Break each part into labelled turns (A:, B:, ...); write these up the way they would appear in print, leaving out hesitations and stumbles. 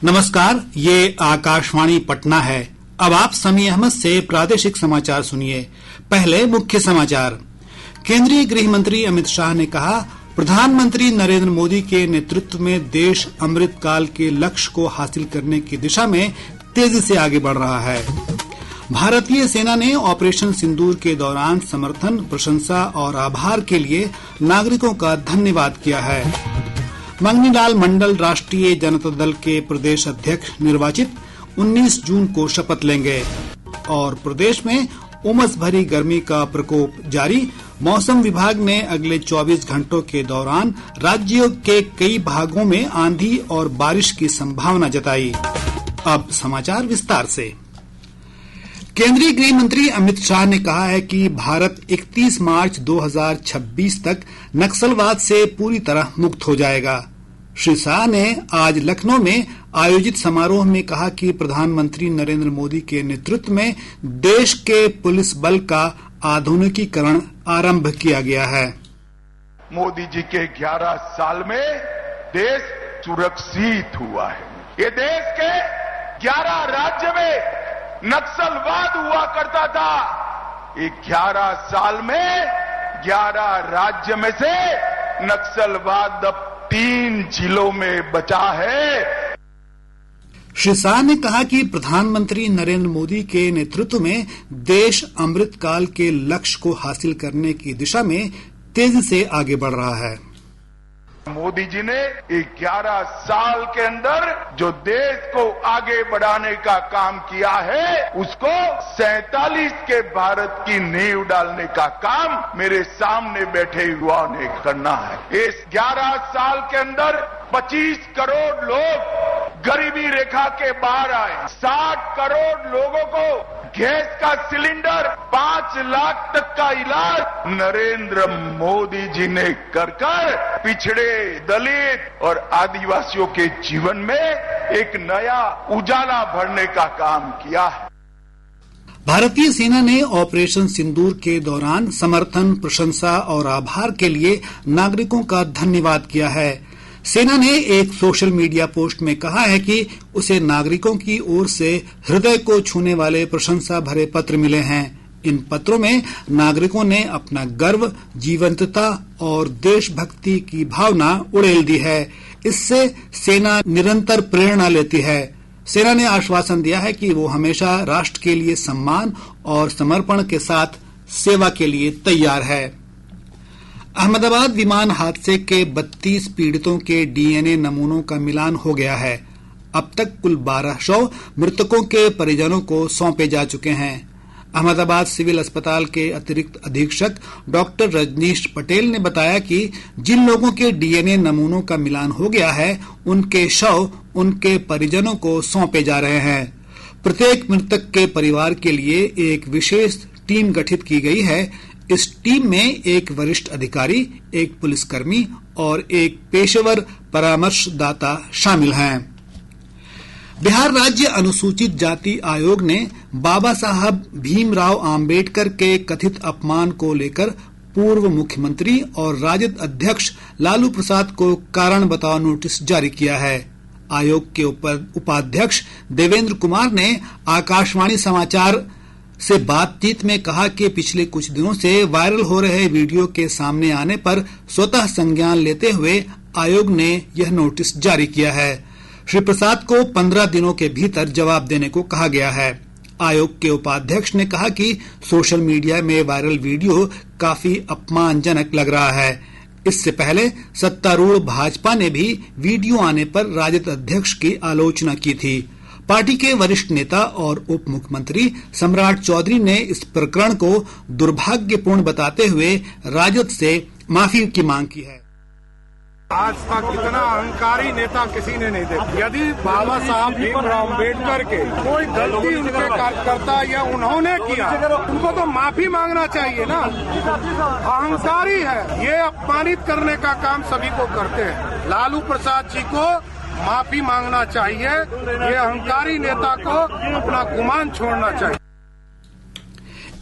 A: नमस्कार, ये आकाशवाणी पटना है। अब आप समी अहमद से प्रादेशिक समाचार सुनिए। पहले मुख्य समाचार। केंद्रीय गृह मंत्री अमित शाह ने कहा, प्रधानमंत्री नरेंद्र मोदी के नेतृत्व में देश अमृतकाल के लक्ष्य को हासिल करने की दिशा में तेजी से आगे बढ़ रहा है। भारतीय सेना ने ऑपरेशन सिंदूर के दौरान समर्थन, प्रशंसा और आभार के लिए नागरिकों का धन्यवाद किया है। मंगनीलाल मंडल राष्ट्रीय जनता दल के प्रदेश अध्यक्ष निर्वाचित 19 जून को शपथ लेंगे। और प्रदेश में उमस भरी गर्मी का प्रकोप जारी। मौसम विभाग ने अगले 24 घंटों के दौरान राज्य के कई भागों में आंधी और बारिश की संभावना जताई। अब समाचार विस्तार से। केंद्रीय गृह मंत्री अमित शाह ने कहा है कि भारत 31 मार्च 2026 तक नक्सलवाद से पूरी तरह मुक्त हो जाएगा। श्री शाह ने आज लखनऊ में आयोजित समारोह में कहा कि प्रधानमंत्री नरेंद्र मोदी के नेतृत्व में देश के पुलिस बल का आधुनिकीकरण आरंभ किया गया है।
B: मोदी जी के 11 साल में देश सुरक्षित हुआ है। ये देश के 11 राज्य में नक्सलवाद हुआ करता था। ये 11 साल में 11 राज्य में से नक्सलवाद अब 3 जिलों में बचा है।
A: श्री शाह ने कहा कि प्रधानमंत्री नरेंद्र मोदी के नेतृत्व में देश अमृतकाल के लक्ष्य को हासिल करने की दिशा में तेजी से आगे बढ़ रहा है।
B: मोदी जी ने 11 साल के अंदर जो देश को आगे बढ़ाने का काम किया है, उसको 47 के भारत की नींव डालने का काम मेरे सामने बैठे युवाओं ने करना है। इस 11 साल के अंदर 25 करोड़ लोग गरीबी रेखा के बाहर आए। 60 करोड़ लोगों को गैस का सिलेंडर, 5 लाख तक का इलाज नरेंद्र मोदी जी ने कर पिछड़े, दलित और आदिवासियों के जीवन में एक नया उजाला भरने का काम किया है।
A: भारतीय सेना ने ऑपरेशन सिंदूर के दौरान समर्थन, प्रशंसा और आभार के लिए नागरिकों का धन्यवाद किया है। सेना ने एक सोशल मीडिया पोस्ट में कहा है कि उसे नागरिकों की ओर से हृदय को छूने वाले प्रशंसा भरे पत्र मिले हैं। इन पत्रों में नागरिकों ने अपना गर्व, जीवंतता और देशभक्ति की भावना उड़ेल दी है। इससे सेना निरंतर प्रेरणा लेती है। सेना ने आश्वासन दिया है कि वो हमेशा राष्ट्र के लिए सम्मान और समर्पण के साथ सेवा के लिए तैयार है। अहमदाबाद विमान हादसे के 32 पीड़ितों के डीएनए नमूनों का मिलान हो गया है। अब तक कुल 1200 मृतकों के परिजनों को सौंपे जा चुके हैं। अहमदाबाद सिविल अस्पताल के अतिरिक्त अधीक्षक डॉक्टर रजनीश पटेल ने बताया कि जिन लोगों के डीएनए नमूनों का मिलान हो गया है, उनके शव उनके परिजनों को सौंपे जा रहे हैं। प्रत्येक मृतक के परिवार के लिए एक विशेष टीम गठित की गई है। इस टीम में एक वरिष्ठ अधिकारी, एक पुलिसकर्मी और एक पेशेवर परामर्शदाता शामिल हैं। बिहार राज्य अनुसूचित जाति आयोग ने बाबा साहब भीमराव आम्बेडकर के कथित अपमान को लेकर पूर्व मुख्यमंत्री और राजद अध्यक्ष लालू प्रसाद को कारण बताओ नोटिस जारी किया है। आयोग के उपाध्यक्ष देवेंद्र कुमार ने आकाशवाणी समाचार से बातचीत में कहा कि पिछले कुछ दिनों से वायरल हो रहे वीडियो के सामने आने पर स्वतः संज्ञान लेते हुए आयोग ने यह नोटिस जारी किया है। श्री प्रसाद को 15 दिनों के भीतर जवाब देने को कहा गया है। आयोग के उपाध्यक्ष ने कहा कि सोशल मीडिया में वायरल वीडियो काफी अपमानजनक लग रहा है। इससे पहले सत्तारूढ़ भाजपा ने भी वीडियो आने पर राजद अध्यक्ष की आलोचना की थी। पार्टी के वरिष्ठ नेता और उप मुख्यमंत्री सम्राट चौधरी ने इस प्रकरण को दुर्भाग्यपूर्ण बताते हुए राजद से माफी की मांग की है।
C: आज तक इतना अहंकारी नेता किसी ने नहीं देखा। यदि बाबा साहब भीमराव अम्बेडकर के कोई गलती उनके कार्यकर्ता या उन्होंने किया, उनको तो माफी मांगना चाहिए ना। अहंकारी है, ये अपमानित करने का काम सभी को करते हैं। लालू प्रसाद जी को माफी मांगना चाहिए। ये अहंकारी नेता को अपना गुमान छोड़ना चाहिए।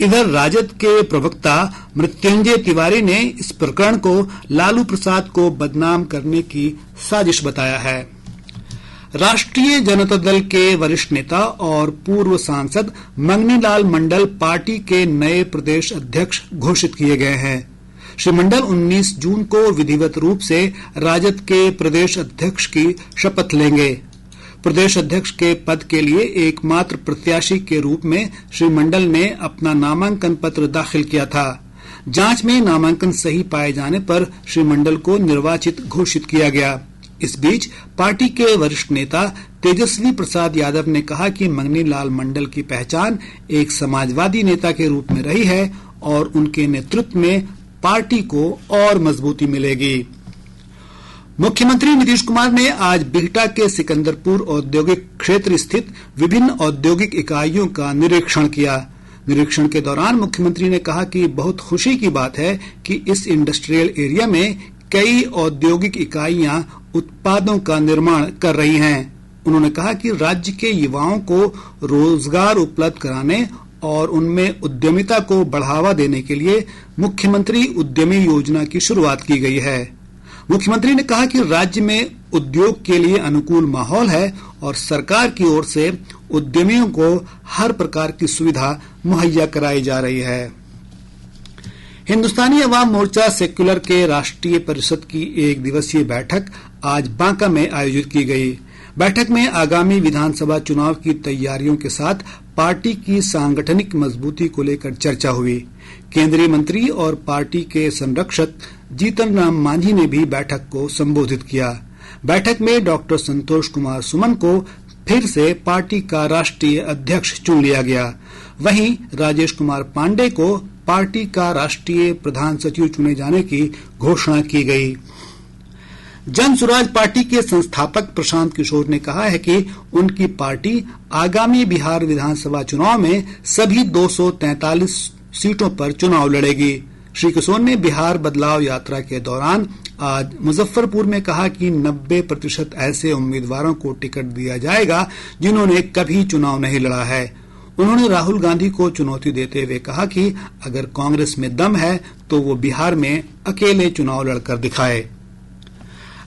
A: इधर राजद के प्रवक्ता मृत्युंजय तिवारी ने इस प्रकरण को लालू प्रसाद को बदनाम करने की साजिश बताया है। राष्ट्रीय जनता दल के वरिष्ठ नेता और पूर्व सांसद मंगनीलाल मंडल पार्टी के नए प्रदेश अध्यक्ष घोषित किए गए हैं। श्री मंडल 19 जून को विधिवत रूप से राजद के प्रदेश अध्यक्ष की शपथ लेंगे। प्रदेश अध्यक्ष के पद के लिए एकमात्र प्रत्याशी के रूप में श्री मंडल ने अपना नामांकन पत्र दाखिल किया था। जांच में नामांकन सही पाए जाने पर श्री मंडल को निर्वाचित घोषित किया गया। इस बीच पार्टी के वरिष्ठ नेता तेजस्वी प्रसाद यादव ने कहा कि मंगनीलाल मंडल की पहचान एक समाजवादी नेता के रूप में रही है और उनके नेतृत्व में पार्टी को और मजबूती मिलेगी। मुख्यमंत्री नीतीश कुमार ने आज बिहटा के सिकंदरपुर औद्योगिक क्षेत्र स्थित विभिन्न औद्योगिक इकाइयों का निरीक्षण किया। निरीक्षण के दौरान मुख्यमंत्री ने कहा कि बहुत खुशी की बात है कि इस इंडस्ट्रियल एरिया में कई औद्योगिक इकाइयां उत्पादों का निर्माण कर रही हैं। उन्होंने कहा कि राज्य के युवाओं को रोजगार उपलब्ध कराने और उनमें उद्यमिता को बढ़ावा देने के लिए मुख्यमंत्री उद्यमी योजना की शुरुआत की गई है। मुख्यमंत्री ने कहा कि राज्य में उद्योग के लिए अनुकूल माहौल है और सरकार की ओर से उद्यमियों को हर प्रकार की सुविधा मुहैया कराई जा रही है। हिंदुस्तानी अवाम मोर्चा सेक्युलर के राष्ट्रीय परिषद की एक दिवसीय बैठक आज बांका में आयोजित की गई। बैठक में आगामी विधानसभा चुनाव की तैयारियों के साथ पार्टी की सांगठनिक मजबूती को लेकर चर्चा हुई। केंद्रीय मंत्री और पार्टी के संरक्षक जीतन राम मांझी ने भी बैठक को संबोधित किया। बैठक में डॉक्टर संतोष कुमार सुमन को फिर से पार्टी का राष्ट्रीय अध्यक्ष चुन लिया गया। वहीं राजेश कुमार पांडे को पार्टी का राष्ट्रीय प्रधान सचिव चुने जाने की घोषणा की गई। जन सुराज पार्टी के संस्थापक प्रशांत किशोर ने कहा है कि उनकी पार्टी आगामी बिहार विधानसभा चुनाव में सभी 243 सीटों पर चुनाव लड़ेगी। श्री किशोर ने बिहार बदलाव यात्रा के दौरान आज मुजफ्फरपुर में कहा कि 90% ऐसे उम्मीदवारों को टिकट दिया जाएगा जिन्होंने कभी चुनाव नहीं लड़ा है। उन्होंने राहुल गांधी को चुनौती देते हुए कहा कि अगर कांग्रेस में दम है तो वो बिहार में अकेले चुनाव लड़कर दिखाए।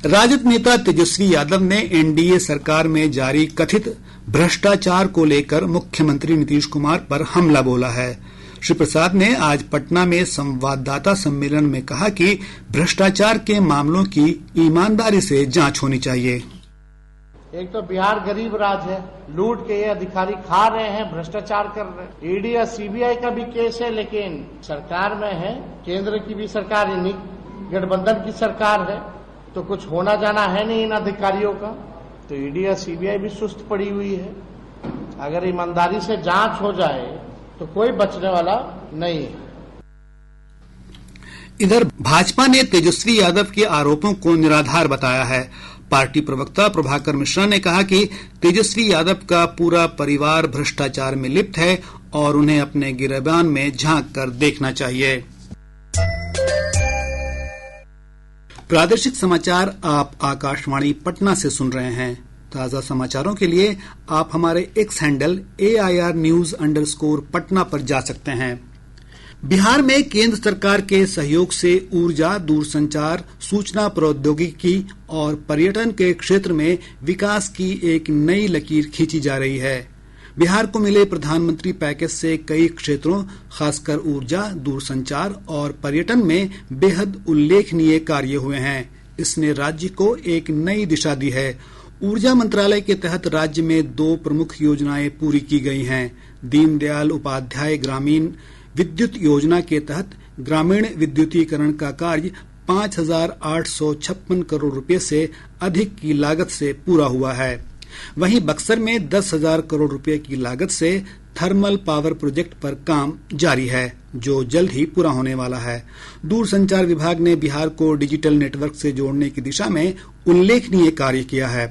A: राजद नेता तेजस्वी यादव ने एनडीए सरकार में जारी कथित भ्रष्टाचार को लेकर मुख्यमंत्री नीतीश कुमार पर हमला बोला है। श्री प्रसाद ने आज पटना में संवाददाता सम्मेलन में कहा कि भ्रष्टाचार के मामलों की ईमानदारी से जांच होनी चाहिए।
D: एक तो बिहार गरीब राज्य है, लूट के ये अधिकारी खा रहे हैं, भ्रष्टाचार कर रहे हैं। ईडी या सीबीआई का भी केस है, लेकिन सरकार में है, केंद्र की भी सरकार है, गठबंधन की सरकार है, तो कुछ होना जाना है नहीं इन अधिकारियों का। तो ईडी या सीबीआई भी सुस्त पड़ी हुई है। अगर ईमानदारी से जांच हो जाए तो कोई बचने वाला नहीं है।
A: इधर भाजपा ने तेजस्वी यादव के आरोपों को निराधार बताया है। पार्टी प्रवक्ता प्रभाकर मिश्रा ने कहा कि तेजस्वी यादव का पूरा परिवार भ्रष्टाचार में लिप्त है और उन्हें अपने गिरेबान में झांक कर देखना चाहिए। प्रादेशिक समाचार आप आकाशवाणी पटना से सुन रहे हैं। ताजा समाचारों के लिए आप हमारे एक्स हैंडल AIR_News_ पर जा सकते हैं। बिहार में केंद्र सरकार के सहयोग से ऊर्जा, दूरसंचार, सूचना प्रौद्योगिकी और पर्यटन के क्षेत्र में विकास की एक नई लकीर खींची जा रही है। बिहार को मिले प्रधानमंत्री पैकेज से कई क्षेत्रों, खासकर ऊर्जा, दूरसंचार और पर्यटन में बेहद उल्लेखनीय कार्य हुए हैं। इसने राज्य को एक नई दिशा दी है। ऊर्जा मंत्रालय के तहत राज्य में 2 प्रमुख योजनाएं पूरी की गई हैं। दीनदयाल उपाध्याय ग्रामीण विद्युत योजना के तहत ग्रामीण विद्युतीकरण का कार्य 5,856 करोड़ रुपए से अधिक की लागत से पूरा हुआ है। वहीं बक्सर में 10,000 करोड़ रुपए की लागत से थर्मल पावर प्रोजेक्ट पर काम जारी है, जो जल्द ही पूरा होने वाला है। दूरसंचार विभाग ने बिहार को डिजिटल नेटवर्क से जोड़ने की दिशा में उल्लेखनीय कार्य किया है।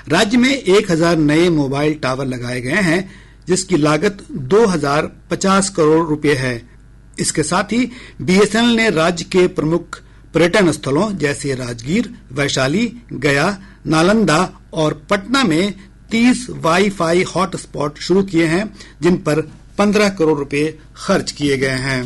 A: राज्य में 1,000 नए मोबाइल टावर लगाए गए हैं, जिसकी लागत 2,050 करोड़ रुपए है। इसके साथ ही BSNL ने राज्य के प्रमुख पर्यटन स्थलों जैसे राजगीर, वैशाली, गया, नालंदा और पटना में 30 वाईफाई हॉटस्पॉट शुरू किए हैं, जिन पर 15 करोड़ रुपए खर्च किए गए हैं।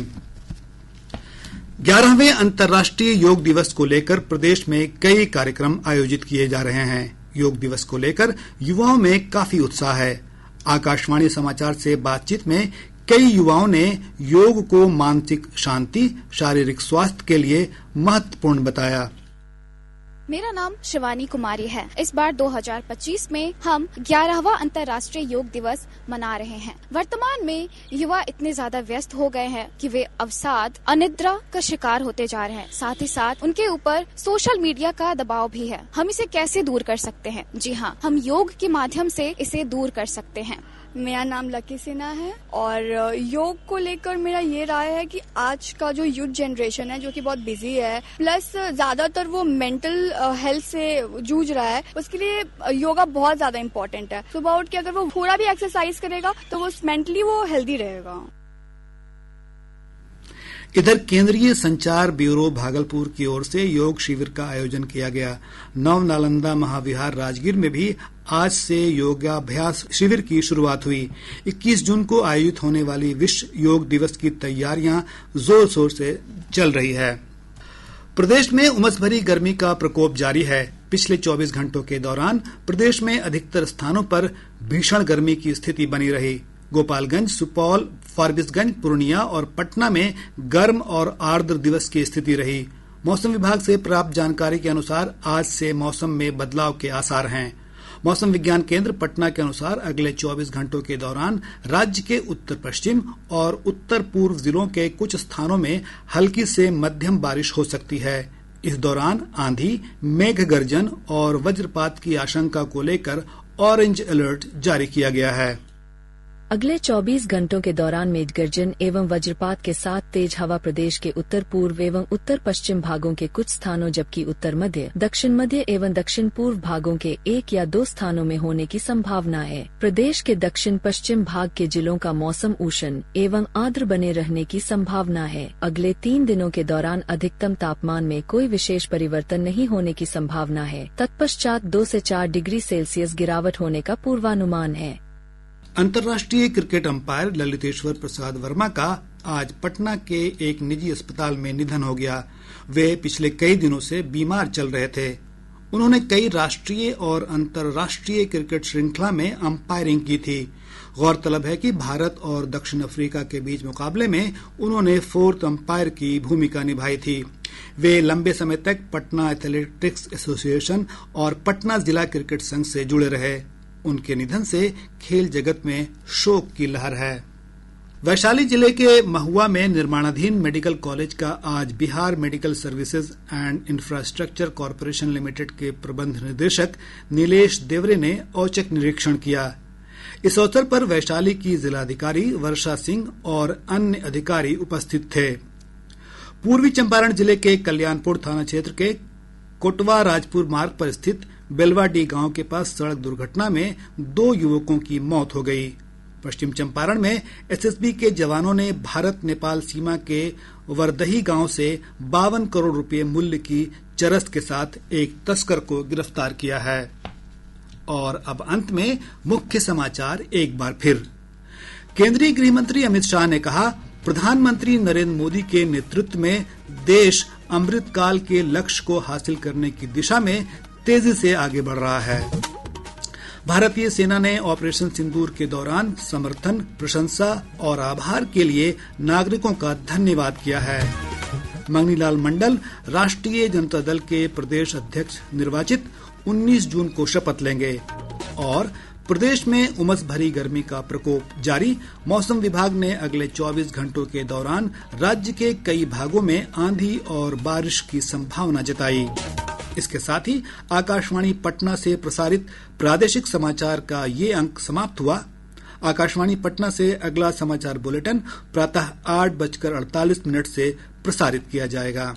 A: 11वें अंतर्राष्ट्रीय योग दिवस को लेकर प्रदेश में कई कार्यक्रम आयोजित किए जा रहे हैं। योग दिवस को लेकर युवाओं में काफी उत्साह है। आकाशवाणी समाचार से बातचीत में कई युवाओं ने योग को मानसिक शांति, शारीरिक स्वास्थ्य के लिए महत्वपूर्ण बताया।
E: मेरा नाम शिवानी कुमारी है। इस बार 2025 में हम 11वां अंतर्राष्ट्रीय योग दिवस मना रहे हैं। वर्तमान में युवा इतने ज्यादा व्यस्त हो गए हैं कि वे अवसाद, अनिद्रा का शिकार होते जा रहे हैं। साथ ही साथ उनके ऊपर सोशल मीडिया का दबाव भी है। हम इसे कैसे दूर कर सकते हैं? जी हाँ, हम योग के माध्यम से इसे दूर कर सकते हैं।
F: मेरा नाम लकी सिन्हा है और योग को लेकर मेरा ये राय है कि आज का जो यूथ जनरेशन है जो कि बहुत बिजी है, प्लस ज्यादातर वो मेंटल हेल्थ से जूझ रहा है, उसके लिए योगा बहुत ज्यादा इम्पोर्टेंट है। सुबह उठ के अगर वो थोड़ा भी एक्सरसाइज करेगा तो वो मेंटली वो हेल्दी रहेगा।
A: इधर केंद्रीय संचार ब्यूरो भागलपुर की ओर से योग शिविर का आयोजन किया गया। नव नालंदा महाविहार राजगीर में भी आज से योगाभ्यास शिविर की शुरुआत हुई। 21 जून को आयोजित होने वाली विश्व योग दिवस की तैयारियां जोर शोर से चल रही है। प्रदेश में उमस भरी गर्मी का प्रकोप जारी है। पिछले 24 घंटों के दौरान प्रदेश में अधिकतर स्थानों पर भीषण गर्मी की स्थिति बनी रही। गोपालगंज, सुपौल, फारबिसगंज, पूर्णिया और पटना में गर्म और आर्द्र दिवस की स्थिति रही। मौसम विभाग से प्राप्त जानकारी के अनुसार आज से मौसम में बदलाव के आसार हैं। मौसम विज्ञान केंद्र पटना के अनुसार अगले 24 घंटों के दौरान राज्य के उत्तर पश्चिम और उत्तर पूर्व जिलों के कुछ स्थानों में हल्की से मध्यम बारिश हो सकती है। इस दौरान आंधी, मेघ गर्जन और वज्रपात की आशंका को लेकर ऑरेंज अलर्ट जारी किया गया है।
G: अगले 24 घंटों के दौरान मेघ गर्जन एवं वज्रपात के साथ तेज हवा प्रदेश के उत्तर पूर्व एवं उत्तर पश्चिम भागों के कुछ स्थानों जबकि उत्तर मध्य, दक्षिण मध्य एवं दक्षिण पूर्व भागों के 1 या 2 स्थानों में होने की संभावना है। प्रदेश के दक्षिण पश्चिम भाग के जिलों का मौसम उष्ण एवं आर्द्र बने रहने की संभावना है। अगले 3 दिनों के दौरान अधिकतम तापमान में कोई विशेष परिवर्तन नहीं होने की संभावना है। तत्पश्चात 2 से 4 डिग्री सेल्सियस गिरावट होने का पूर्वानुमान है।
A: अंतर्राष्ट्रीय क्रिकेट अंपायर ललितेश्वर प्रसाद वर्मा का आज पटना के एक निजी अस्पताल में निधन हो गया। वे पिछले कई दिनों से बीमार चल रहे थे। उन्होंने कई राष्ट्रीय और अंतर्राष्ट्रीय क्रिकेट श्रृंखला में अंपायरिंग की थी। गौरतलब है कि भारत और दक्षिण अफ्रीका के बीच मुकाबले में उन्होंने 4th अंपायर की भूमिका निभाई थी। वे लंबे समय तक पटना एथलेटिक्स एसोसिएशन और पटना जिला क्रिकेट संघ से जुड़े रहे। उनके निधन से खेल जगत में शोक की लहर है। वैशाली जिले के महुआ में निर्माणाधीन मेडिकल कॉलेज का आज Bihar medical services and infrastructure corporation limited के प्रबंध निदेशक नीलेश देवरे ने औचक निरीक्षण किया। इस अवसर पर वैशाली की जिलाधिकारी वर्षा सिंह और अन्य अधिकारी उपस्थित थे। पूर्वी चंपारण जिले के कल्याणपुर थाना क्षेत्र के कोटवा राजपुर मार्ग पर स्थित बेलवाडी गांव के पास सड़क दुर्घटना में 2 युवकों की मौत हो गई। पश्चिम चंपारण में एसएसबी के जवानों ने भारत नेपाल सीमा के वरदही गांव से 52 करोड़ रुपए मूल्य की चरस के साथ एक तस्कर को गिरफ्तार किया है। और अब अंत में मुख्य समाचार एक बार फिर। केंद्रीय गृह मंत्री अमित शाह ने कहा, प्रधानमंत्री नरेंद्र मोदी के नेतृत्व में देश अमृतकाल के लक्ष्य को हासिल करने की दिशा में तेजी से आगे बढ़ रहा है। भारतीय सेना ने ऑपरेशन सिंदूर के दौरान समर्थन, प्रशंसा और आभार के लिए नागरिकों का धन्यवाद किया है। मंगनीलाल मंडल राष्ट्रीय जनता दल के प्रदेश अध्यक्ष निर्वाचित 19 जून को शपथ लेंगे। और प्रदेश में उमस भरी गर्मी का प्रकोप जारी। मौसम विभाग ने अगले 24 घंटों के दौरान राज्य के कई भागों में आंधी और बारिश की संभावना जताई। इसके साथ ही आकाशवाणी पटना से प्रसारित प्रादेशिक समाचार का ये अंक समाप्त हुआ। आकाशवाणी पटना से अगला समाचार बुलेटिन प्रातः 8:48 से प्रसारित किया जाएगा।